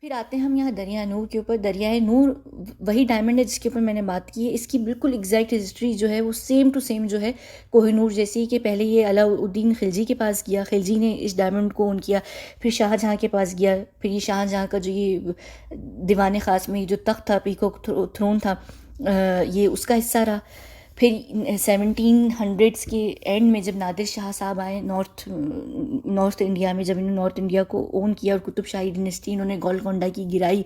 फिर आते हैं हम यहाँ दरिया नूर के ऊपर। दरियाए नूर वही डायमंड है जिसके ऊपर मैंने बात की है। इसकी बिल्कुल एग्जैक्ट हिस्ट्री जो है वो सेम टू सेम जो है कोहिनूर जैसी, कि पहले ये अलाउद्दीन खिलजी के पास गया, खिलजी ने इस डायमंड को ओन किया, फिर शाहजहाँ के पास गया, फिर ये शाहजहाँ का जो ये दीवान ख़ास में जो तख्त था, पीकॉक थ्रोन था, ये उसका हिस्सा रहा। फिर 1700s के एंड में जब नादिर शाह साहब आए नॉर्थ इंडिया में, जब इन्होंने नॉर्थ इंडिया को ओन किया और कुतुब शाही डिनेस्टी इन्होंने गोलकोंडा की गिराई,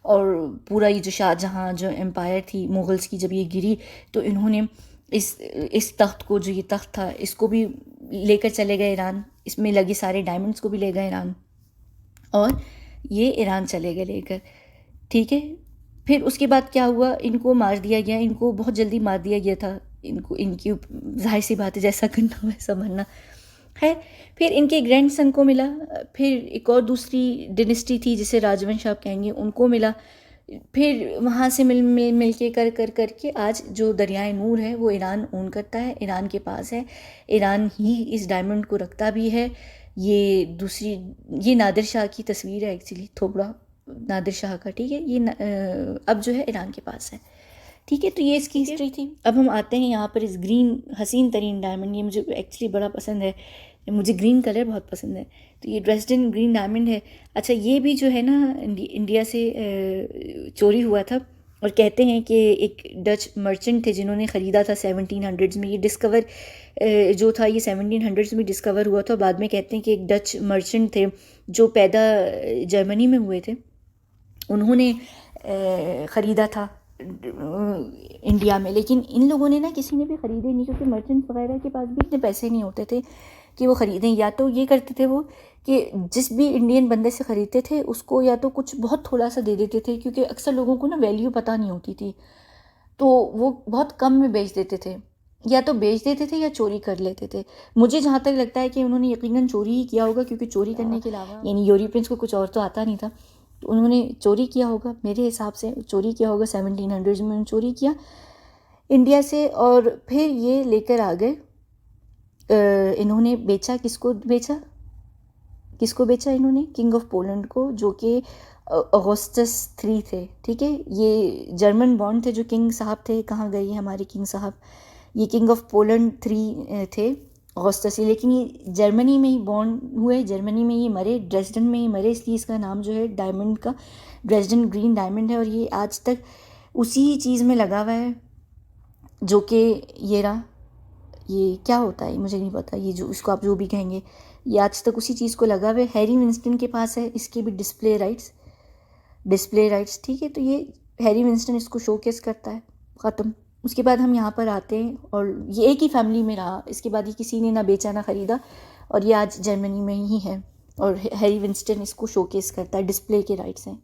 और पूरा ये जो शाहजहाँ जो एम्पायर थी मुग़ल्स की जब ये गिरी, तो इन्होंने इस तख्त को, जो ये तख्त था, इसको भी लेकर चले गए ईरान। इसमें लगे सारे डायमंड्स को भी ले गए ईरान, और ये ईरान चले गए लेकर। ठीक है, फिर उसके बाद क्या हुआ, इनको मार दिया गया, इनको बहुत जल्दी मार दिया गया था। इनको इनकी जाहिर सी बात है, जैसा करना वैसा मरना है। फिर इनके ग्रैंडसन को मिला, फिर एक और दूसरी डिनेस्टी थी जिसे राजवंश आप कहेंगे, उनको मिला। फिर वहाँ से मिल के करके आज जो दरियाए नूर है वो ईरान ओन करता है, ईरान के पास है। ईरान ही इस डायमंड को रखता भी है। ये नादिर शाह की तस्वीर है एक्चुअली, थोबड़ा नादिर शाह का। ठीक है, अब जो है ईरान के पास है। ठीक है, तो ये इसकी हिस्ट्री थी। अब हम आते हैं यहाँ पर इस ग्रीन हसीन तरीन डायमंड। ये मुझे एक्चुअली बड़ा पसंद है, मुझे ग्रीन कलर बहुत पसंद है, तो ये ड्रेस्डन ग्रीन डायमंड है। अच्छा, ये भी जो है ना इंडिया से चोरी हुआ था, और कहते हैं कि एक डच मर्चेंट थे जिन्होंने ख़रीदा था 1700s में। ये डिस्कवर जो था ये 1700s में डिस्कवर हुआ था। बाद में कहते हैं कि एक डच मर्चेंट थे जो पैदा जर्मनी में हुए थे, उन्होंने ख़रीदा था इंडिया में। लेकिन इन लोगों ने ना किसी ने भी ख़रीदे नहीं, क्योंकि मर्चेंट्स वगैरह के पास भी इतने पैसे नहीं होते थे कि वो ख़रीदें। या तो ये करते थे वो कि जिस भी इंडियन बंदे से ख़रीदते थे उसको या तो कुछ बहुत थोड़ा सा दे देते थे, क्योंकि अक्सर लोगों को ना वैल्यू पता नहीं होती थी, तो वो बहुत कम में बेच देते थे। या तो बेच देते थे या चोरी कर लेते थे। मुझे जहाँ तक लगता है कि उन्होंने यकीनन चोरी ही किया होगा, क्योंकि चोरी करने के अलावा यानी यूरोपियंस को कुछ और तो आता नहीं था, तो उन्होंने चोरी किया होगा, मेरे हिसाब से चोरी किया होगा। 1700s में उन्होंने चोरी किया इंडिया से, और फिर ये लेकर आ गए। इन्होंने बेचा, किसको बेचा इन्होंने? किंग ऑफ पोलैंड को, जो कि ऑगस्टस 3 थे। ठीक है, ये जर्मन बॉर्न थे जो किंग साहब थे। कहाँ गए हमारे किंग साहब? ये किंग ऑफ पोलैंड 3 थे ऑगस्टस ही, लेकिन ये जर्मनी में ही बॉर्न हुए, जर्मनी में ही मरे, ड्रेसडन में ही मरे, इसलिए इसका नाम जो है डायमंड का ड्रेसडन ग्रीन डायमंड है। और ये आज तक उसी चीज़ में लगा हुआ है, जो कि ये रहा। ये क्या होता है मुझे नहीं पता, ये जो इसको आप जो भी कहेंगे, ये आज तक उसी चीज़ को लगा हुआ है। हैरी विंस्टन के पास है इसके भी डिस्प्ले राइट्स। ठीक है, तो ये हैरी विंस्टन इसको शोकेस करता है, ख़त्म। उसके बाद हम यहाँ पर आते हैं, और ये एक ही फैमिली में रहा। इसके बाद ये किसी ने ना बेचा ना ख़रीदा, और ये आज जर्मनी में ही है, और हैरी विंस्टन इसको शोकेस करता है, डिस्प्ले के राइट्स हैं।